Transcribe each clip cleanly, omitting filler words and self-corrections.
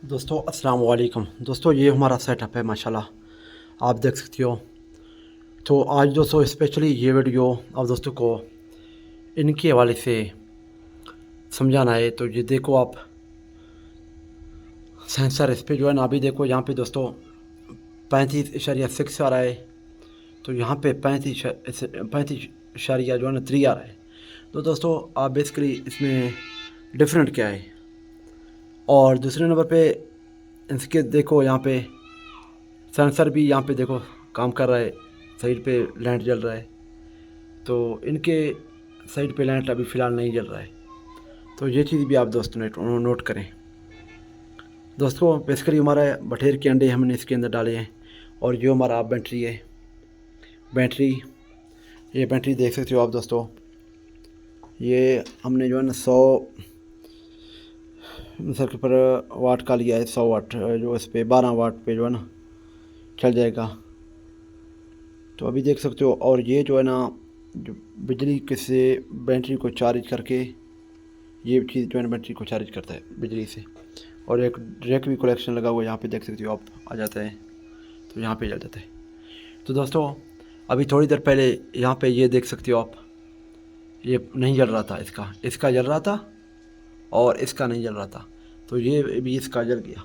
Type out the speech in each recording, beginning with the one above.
दोस्तों अस्सलाम वालेकुम। दोस्तों ये हमारा सेटअप है माशाल्लाह, आप देख सकते हो। तो आज दोस्तों स्पेशली ये वीडियो आप दोस्तों को इनके हवाले से समझाना है। तो ये देखो आप सेंसर इस पे जो है ना, अभी देखो यहाँ पे दोस्तों 35.6 आ रहा है। तो यहाँ पे 35.3 जो है ना 3 आ रहा है। तो दोस्तों आप बेसिकली इसमें डिफरेंट क्या है। और दूसरे नंबर पे इसके देखो यहाँ पे सेंसर भी यहाँ पे देखो काम कर रहा है, साइड पे लाइट जल रहा है। तो इनके साइड पे लाइट अभी फ़िलहाल नहीं जल रहा है। तो ये चीज़ भी आप दोस्तों ने नोट करें। दोस्तों बेसिकली हमारा बटेर के अंडे हमने इसके अंदर डाले हैं। और जो हमारा बैटरी है, ये बैटरी देख सकते हो आप दोस्तों। ये हमने जो है ना 100 सर्किट पर वाट का लिया है, 100 वाट जो इस पे 12 वाट पे जो है ना चल जाएगा। तो अभी देख सकते हो। और ये जो है ना, जो बिजली के से बैटरी को चार्ज करके, ये चीज़ जो है ना बैटरी को चार्ज करता है बिजली से। और एक डायरेक्ट भी कनेक्शन लगा हुआ है, यहाँ पे देख सकते हो आप, आ जाता है। तो यहाँ पे जल जाता है। तो दोस्तों अभी थोड़ी देर पहले यहाँ पे ये देख सकते हो आप, ये नहीं जल रहा था, इसका जल रहा था और इसका नहीं जल रहा था। तो ये भी इसका जल गया।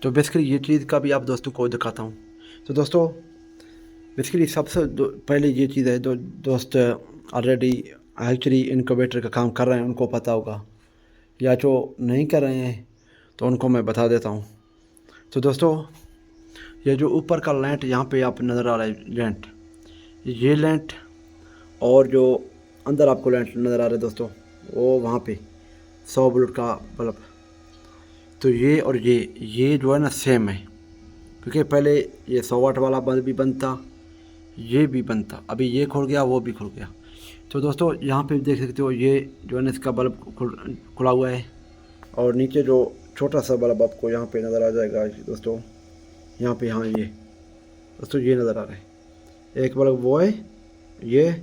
तो बेसिकली ये चीज़ का भी आप दोस्तों को दिखाता हूँ। तो दोस्तों बेसिकली सबसे पहले ये चीज़ है, दोस्त ऑलरेडी एक्चुअली इनक्यूबेटर का काम कर रहे हैं, उनको पता होगा, या जो नहीं कर रहे हैं तो उनको मैं बता देता हूँ। तो दोस्तों ये जो ऊपर का लैंट यहाँ पे आप नज़र आ रहा है, लैंट, ये लैंट, और जो अंदर आपको लैंट नज़र आ रहा है दोस्तों, वो वहाँ पे 100 वोल्ट का बल्ब। तो ये और ये जो है ना सेम है, क्योंकि पहले ये 100 वाट वाला बल्ब भी बंद था, ये भी बंद था। अभी ये खुल गया, वो भी खुल गया। तो दोस्तों यहाँ पे देख सकते हो, ये जो है ना इसका बल्ब खुला हुआ है। और नीचे जो छोटा सा बल्ब आपको यहाँ पे नज़र आ जाएगा दोस्तों, यहाँ पे, हाँ ये दोस्तों ये नज़र आ रहा है। एक बल्ब वो है, ये,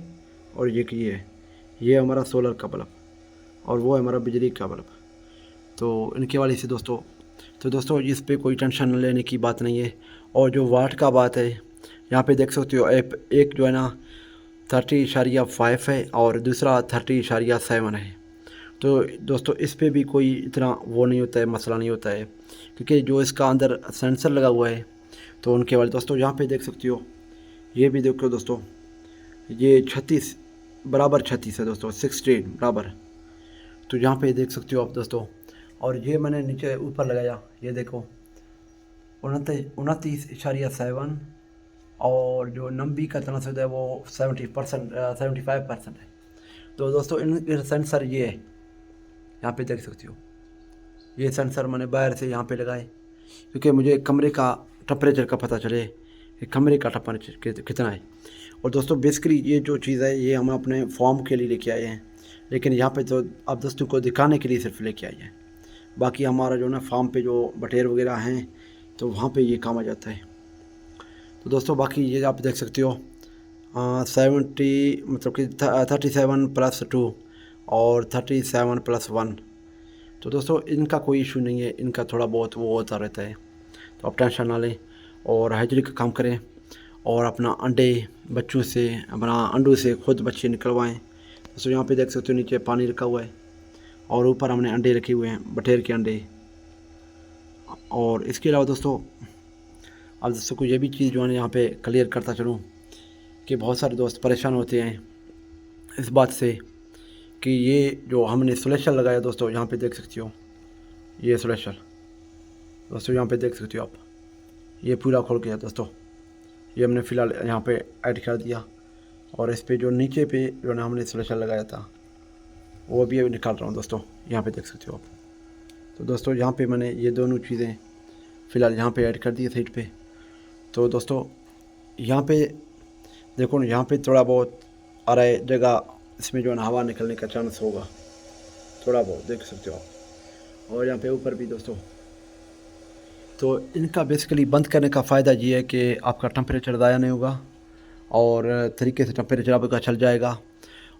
और ये है, ये हमारा सोलर का बल्ब, और वो है हमारा बिजली का बल्ब। तो इनके वाले से दोस्तों, तो दोस्तों इस पे कोई टेंशन लेने की बात नहीं है। और जो वाट का बात है, यहाँ पे देख सकते हो, एक जो है ना 30.5 है और दूसरा 30.7 है। तो दोस्तों इस पे भी कोई इतना वो नहीं होता है, मसला नहीं होता है, क्योंकि जो इसका अंदर सेंसर लगा हुआ है। तो उनके वाले दोस्तों यहाँ पे देख सकते हो, ये भी देखो दोस्तों, ये 36 बराबर 36 है दोस्तों, 16 बराबर। तो यहाँ पे देख सकते हो आप दोस्तों। और ये मैंने नीचे ऊपर लगाया, ये देखो 29.7। और जो नंबी का तनासुद है वो 75% है। तो दोस्तों इन सेंसर ये है, यहाँ पे देख सकते हो, ये सेंसर मैंने बाहर से यहाँ पे लगाए, क्योंकि मुझे कमरे का टेम्परेचर का पता चले कि कमरे का टेम्परेचर कितना है। और दोस्तों बेसिकली ये जो चीज़ है, ये हम अपने फॉर्म के लिए लेके आए हैं, लेकिन यहाँ पे तो आप दोस्तों को दिखाने के लिए सिर्फ लेके आए हैं। बाकी हमारा जो ना फार्म पे जो बटेर वगैरह हैं, तो वहाँ पे ये काम आ जाता है। तो दोस्तों बाकी ये आप देख सकते हो, 70 मतलब कि 37+2 और 37+1। तो दोस्तों इनका कोई इशू नहीं है, इनका थोड़ा बहुत वो होता रहता है, तो आप टेंशन ना लें और हाइजीन का काम करें। और अपना अंडे बच्चों से, अपना अंडों से खुद बच्चे निकलवाएं। दोस्तों यहाँ पे देख सकते हो, नीचे पानी रखा हुआ है और ऊपर हमने अंडे रखे हुए हैं, बटेर के अंडे। और इसके अलावा दोस्तों आप दोस्तों को ये भी चीज़ जो है यहाँ पे क्लियर करता चलूँ कि बहुत सारे दोस्त परेशान होते हैं इस बात से कि ये जो हमने सोलेशल लगाया दोस्तों, यहाँ पे देख सकते हो, ये सोलेशल दोस्तों यहाँ पे देख सकते हो आप, ये पूरा खुल गया दोस्तों। ये हमने फ़िलहाल यहाँ पे ऐड कर दिया। और इस पे जो नीचे पे जो ना हमने सोलेशल लगाया था, वो भी अभी निकाल रहा हूँ दोस्तों, यहाँ पे देख सकते हो आप। तो दोस्तों यहाँ पे मैंने ये दोनों चीज़ें फ़िलहाल यहाँ पे ऐड कर दी है साइड पे। तो दोस्तों यहाँ पे देखो ना, यहाँ पे थोड़ा बहुत आ रहा है जगह, इसमें जो है ना हवा निकलने का चांस होगा, थोड़ा बहुत देख सकते हो आप। और यहाँ पे ऊपर भी दोस्तों। तो इनका बेसिकली बंद करने का फ़ायदा ये है कि आपका टेम्परेचर ज़ाया नहीं होगा और तरीके से टेम्परेचर आपका चल जाएगा।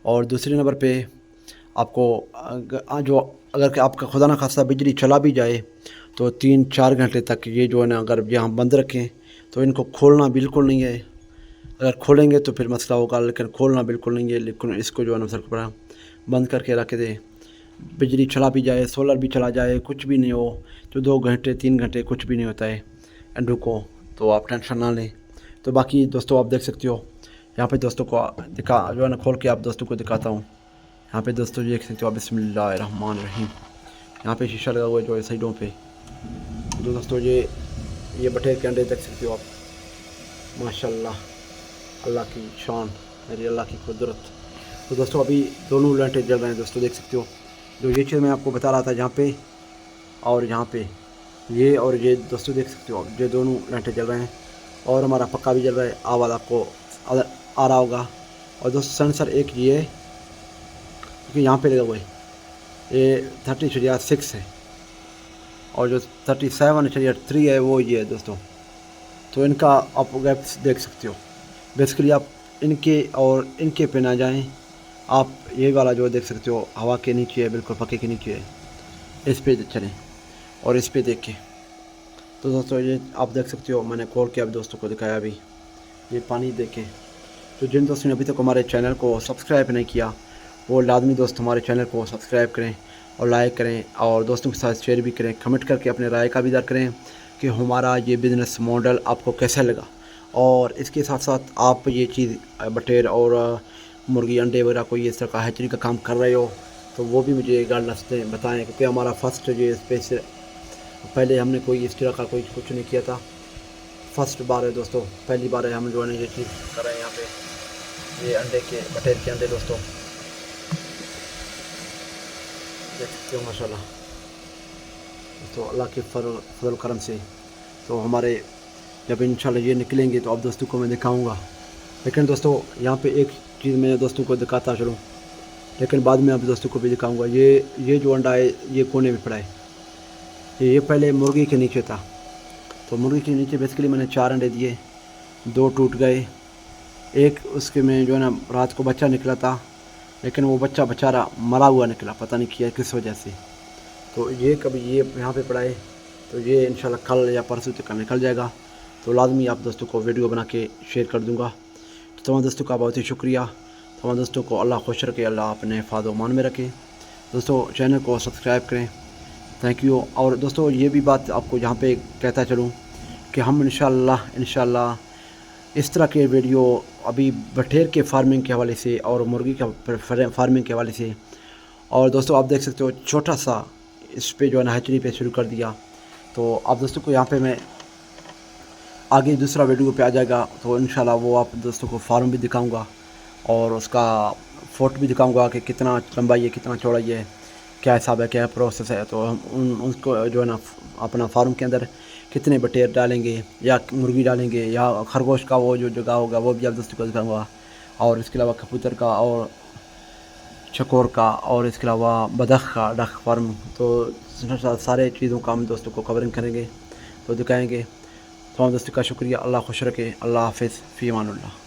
और दूसरे नंबर पे आपको जो अगर कि आपका खुदा ना खास्ता बिजली चला भी जाए, तो 3-4 घंटे तक ये जो है ना अगर यहाँ बंद रखें तो इनको खोलना बिल्कुल नहीं है। अगर खोलेंगे तो फिर मसला होगा, लेकिन खोलना बिल्कुल नहीं है। लेकिन इसको जो है ना सर पड़ा बंद करके रख दे, बिजली चला भी जाए, सोलर भी चला जाए, कुछ भी नहीं हो तो 2 घंटे 3 घंटे कुछ भी नहीं होता है एंड्रू को, तो आप टेंशन ना लें। तो बाकी दोस्तों आप देख सकते हो यहाँ पे दोस्तों को दिखा जो है ना खोल के आप दोस्तों को दिखाता हूँ। यहाँ पे दोस्तों देख सकते हो आप, बिस्मिल्लाहिर्रहमानिर्रहीम। यहाँ पे शीशा लगा हुआ है जो है साइडों पे। तो दोस्तों ये बटेर के अंडे देख सकते हो आप, माशाल्लाह, अल्लाह की शान, मेरी अल्लाह की कुदरत। तो दोस्तों अभी दोनों लाइटें जल रहे हैं दोस्तों, देख सकते हो। जो ये चीज़ मैं आपको बता रहा था यहाँ पे और यहाँ पे ये और ये दोस्तों देख सकते हो आप, ये दोनों लाइटें जल रहे हैं और हमारा पक्का भी जल रहा है, आवाज़ आपको आ रहा होगा। और दोस्तों सेंसर एक ये क्योंकि यहाँ पे लगा हुआ है, ये 30/6 है और जो 37/3 है वो ये है दोस्तों। तो इनका आप गैप्स देख सकते हो। बेसिकली आप इनके और इनके पे ना जाएं, आप ये वाला जो देख सकते हो हवा के नीचे है, बिल्कुल पक्के के नीचे है, इस पे चलें और इस पे देखें। तो दोस्तों ये आप देख सकते हो, मैंने खोल के आप दोस्तों को दिखाया अभी, ये पानी देखें। तो जिन दोस्तों ने अभी तक हमारे चैनल को सब्सक्राइब नहीं किया वो लाजमी दोस्त हमारे चैनल को सब्सक्राइब करें और लाइक करें और दोस्तों के साथ शेयर भी करें, कमेंट करके अपने राय का भी इज़हार करें कि हमारा ये बिज़नेस मॉडल आपको कैसा लगा। और इसके साथ साथ आप ये चीज़ बटेर और मुर्गी अंडे वगैरह कोई इस तरह का हैचरी का काम कर रहे हो तो वो भी मुझे गाइडलाइंस दें, बताएं, क्योंकि हमारा फर्स्ट ये स्पेस, पहले हमने कोई इस तरह का कोई कुछ नहीं किया था, फर्स्ट बार है दोस्तों, पहली बार है हम जो है ये चीज़ कर रहे हैं। यहाँ पे ये अंडे के बटेर के अंडे दोस्तों देख सकते हो माशाल्लाह। तो अल्लाह के फजल करम से तो हमारे जब इंशाल्लाह ये निकलेंगे तो आप दोस्तों को मैं दिखाऊंगा। लेकिन दोस्तों यहाँ पे एक चीज़ मैं दोस्तों को दिखाता चलूँ, लेकिन बाद में आप दोस्तों को भी दिखाऊंगा। ये जो अंडा है ये कोने में पड़ा है, ये पहले मुर्गी के नीचे था। तो मुर्गी के नीचे बेसिकली मैंने 4 अंडे दिए, 2 टूट गए, एक उसके में जो है ना रात को बच्चा निकला था, लेकिन वो बच्चा बेचारा मरा हुआ निकला, पता नहीं किया किस वजह से। तो ये कभी ये यहाँ पे पड़ा है, तो ये इंशाल्लाह कल या परसों तक निकल जाएगा। तो लाजमी आप दोस्तों को वीडियो बना के शेयर कर दूँगा। तो तमाम दोस्तों का बहुत ही शुक्रिया। तमाम दोस्तों को अल्लाह खुश रखे, अल्लाह अपने हिफाज़ मान में रखे। दोस्तों चैनल को सब्सक्राइब करें, थैंक यू। और दोस्तों ये भी बात आपको यहाँ पे कहता चलूँ कि हम इंशाल्लाह इस तरह के वीडियो अभी बटेर के फार्मिंग के हवाले से और मुर्गी का फार्मिंग के हवाले से, और दोस्तों आप देख सकते हो छोटा सा इस पे जो है ना हैचरी पे शुरू कर दिया। तो आप दोस्तों को यहाँ पे मैं आगे दूसरा वीडियो पे आ जाएगा, तो इंशाल्लाह वो आप दोस्तों को फार्म भी दिखाऊंगा और उसका फ़ोटो भी दिखाऊंगा कि कितना लंबाई है, कितना चौड़ाई है, क्या हिसाब है, क्या प्रोसेस है। तो हम उसको जो है ना अपना फार्म के अंदर कितने बटेर डालेंगे या मुर्गी डालेंगे या खरगोश का वो जो जगह होगा वो भी आप दोस्तों को दिखाऊंगा, और इसके अलावा कबूतर का और चकोर का और इसके अलावा बदख का डक फार्म, तो सारे चीज़ों का हम दोस्तों को कवरिंग करेंगे, तो दिखाएंगे। तो हम दोस्तों का शुक्रिया, अल्लाह खुश रखे, अल्लाह हाफ़िज़, फ़ी अमानुल्लाह।